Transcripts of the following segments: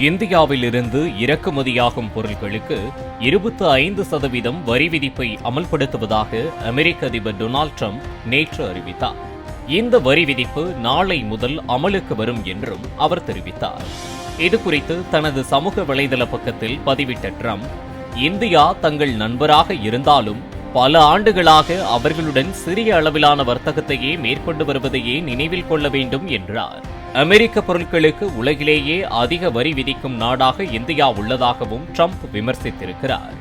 இந்தியாவிலிருந்து இறக்குமதியாகும் பொருட்களுக்கு 25% வரி விதிப்பை அமல்படுத்துவதாக அமெரிக்க அதிபர் டொனால்ட் ட்ரம்ப் நேற்று அறிவித்தார். இந்த வரி விதிப்பு நாளை முதல் அமலுக்கு வரும் என்றும் அவர் தெரிவித்தார். இதுகுறித்து தனது சமூக வலைதள பக்கத்தில் பதிவிட்ட ட்ரம்ப், இந்தியா தங்கள் நண்பராக இருந்தாலும் பல ஆண்டுகளாக அவர்களுடன் சிறிய அளவிலான வர்த்தகத்தையே மேற்கொண்டு வருவதையே நினைவில் கொள்ள வேண்டும் என்றார். அமெரிக்க பொருட்களுக்கு உலகிலேயே அதிக வரி விதிக்கும் நாடாக இந்தியா உள்ளதாகவும் ட்ரம்ப் விமர்சித்திருக்கிறார்.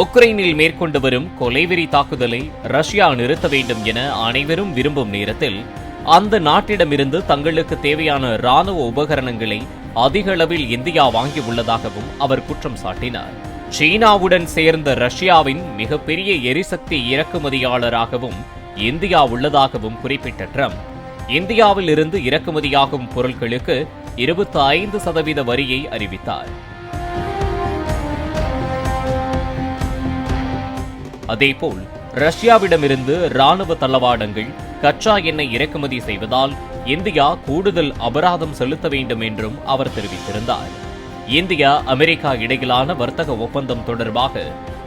உக்ரைனில் மேற்கொண்டு வரும் கொலைவெறி தாக்குதலை ரஷ்யா நிறுத்த வேண்டும் என அனைவரும் விரும்பும் நேரத்தில் அந்த நாட்டிடமிருந்து தங்களுக்கு தேவையான ராணுவ உபகரணங்களை அதிக அளவில் இந்தியா வாங்கியுள்ளதாகவும் அவர் குற்றம் சாட்டினார். சீனாவுடன் சேர்ந்த ரஷ்யாவின் மிகப்பெரிய எரிசக்தி இறக்குமதியாளராகவும் இந்தியா உள்ளதாகவும் குறிப்பிட்ட ட்ரம்ப், இந்தியாவில் இருந்து இறக்குமதியாகும் பொருட்களுக்கு 25% வரியை அறிவித்தார். அதேபோல் ரஷ்யாவிடமிருந்து ராணுவ தளவாடங்கள், கச்சா எண்ணெய் இறக்குமதி செய்வதால் இந்தியா கூடுதல் அபராதம் செலுத்த வேண்டும் என்றும் அவர் தெரிவித்திருந்தார். இந்தியா அமெரிக்கா இடையிலான வர்த்தக ஒப்பந்தம் தொடர்பாக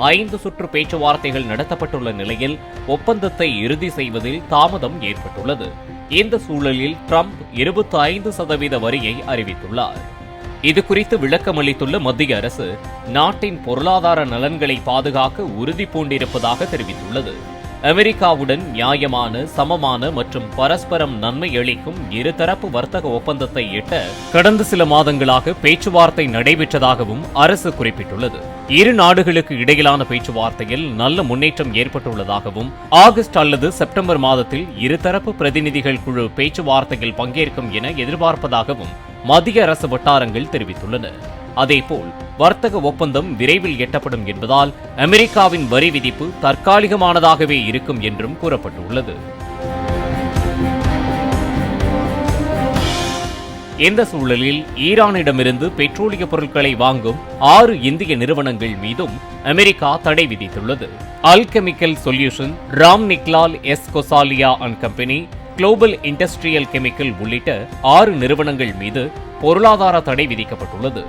5 சுற்று பேச்சுவார்த்தைகள் நடத்தப்பட்டுள்ள நிலையில் ஒப்பந்தத்தை இறுதி செய்வதில் தாமதம் ஏற்பட்டுள்ளது. இந்த சூழலில் ட்ரம்ப் 25% வரியை அறிவித்துள்ளார். இதுகுறித்து விளக்கமளித்துள்ள மத்திய அரசு, நாட்டின் பொருளாதார நலன்களை பாதுகாக்க உறுதி பூண்டிருப்பதாக தெரிவித்துள்ளது. அமெரிக்காவுடன் நியாயமான, சமமான மற்றும் பரஸ்பரம் நன்மை அளிக்கும் இருதரப்பு வர்த்தக ஒப்பந்தத்தை எட்ட கடந்த சில மாதங்களாக பேச்சுவார்த்தை நடைபெற்றதாகவும் அரசு குறிப்பிட்டுள்ளது. இரு நாடுகளுக்கு இடையிலான பேச்சுவார்த்தையில் நல்ல முன்னேற்றம் ஏற்பட்டுள்ளதாகவும், ஆகஸ்ட் அல்லது செப்டம்பர் மாதத்தில் இருதரப்பு பிரதிநிதிகள் குழு பேச்சுவார்த்தையில் பங்கேற்கும் என எதிர்பார்ப்பதாகவும் மத்திய அரசு வட்டாரங்கள் தெரிவித்துள்ளன. அதேபோல் வர்த்தக ஒப்பந்தம் விரைவில் எட்டப்படும் என்பதால் அமெரிக்காவின் வரி விதிப்பு தற்காலிகமானதாகவே இருக்கும் என்றும் கூறப்பட்டுள்ளது. இந்த சூழலில் ஈரானிடமிருந்து பெட்ரோலிய பொருட்களை வாங்கும் 6 இந்திய நிறுவனங்கள் மீதும் அமெரிக்கா தடை விதித்துள்ளது. Alchemical solution, Ramniklal S Gosalia and company, global industrial chemical உள்ளிட்ட 6 நிறுவனங்கள் மீது பொருளாதார தடை விதிக்கப்பட்டுள்ளது.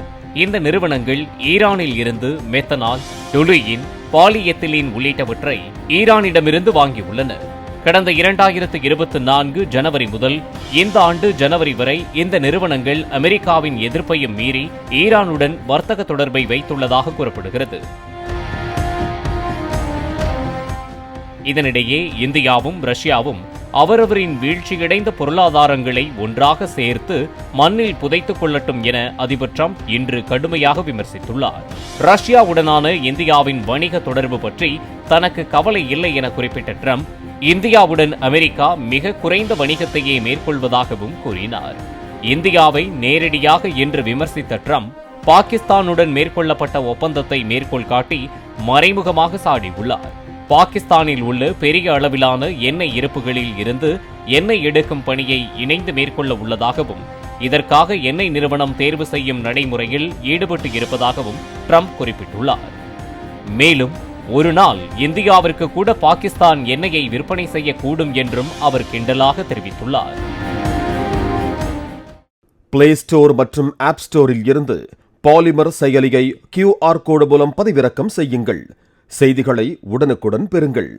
இந்த நிறுவனங்கள் ஈரானில் இருந்து மெத்தனால், டொலுயின், பாலிஎத்திலீன் உள்ளிட்டவற்றை ஈரானிடமிருந்து வாங்கியுள்ளன. கடந்த 2024 ஜனவரி முதல் இந்த ஆண்டு ஜனவரி வரை இந்த நிறுவனங்கள் அமெரிக்காவின் எதிர்ப்பையும் மீறி ஈரானுடன் வர்த்தக தொடர்பை வைத்துள்ளதாக கூறப்படுகிறது. இதனிடையே இந்தியாவும் ரஷ்யாவும் அவரவரின் வீழ்ச்சியடைந்த பொருளாதாரங்களை ஒன்றாக சேர்த்து மண்ணில் புதைத்துக் கொள்ளட்டும் என அதிபர் ட்ரம்ப் இன்று கடுமையாக விமர்சித்துள்ளார். ரஷ்யாவுடனான இந்தியாவின் வணிக தொடர்பு பற்றி தனக்கு கவலை இல்லை என குறிப்பிட்ட ட்ரம்ப், இந்தியாவுடன் அமெரிக்கா மிக குறைந்த வணிகத்தையே மேற்கொள்வதாகவும் கூறினார். இந்தியாவை நேரடியாக இன்று விமர்சித்த ட்ரம்ப், பாகிஸ்தானுடன் மேற்கொள்ளப்பட்ட ஒப்பந்தத்தை மேற்கோள் காட்டி மறைமுகமாக சாடியுள்ளார். பாகிஸ்தானில் உள்ள பெரிய அளவிலான எண்ணெய் இருப்புகளில் இருந்து எண்ணெய் எடுக்கும் பணியை இணைந்து மேற்கொள்ள உள்ளதாகவும், இதற்காக எண்ணெய் நிறுவனம் தேர்வு செய்யும் நடைமுறையில் ஈடுபட்டு இருப்பதாகவும் ட்ரம்ப் குறிப்பிட்டுள்ளார். மேலும் ஒரு நாள் இந்தியாவிற்கு கூட பாகிஸ்தான் எண்ணெயை விற்பனை செய்யக்கூடும் என்றும் அவர் கிண்டலாக தெரிவித்துள்ளார். பிளே ஸ்டோர் மற்றும் ஆப் ஸ்டோரில் இருந்து பாலிமர் செயலியை QR கோடு மூலம் பதிவிறக்கம் செய்யுங்கள். செய்திகளை உடனுக்குடன் பெறுங்கள்.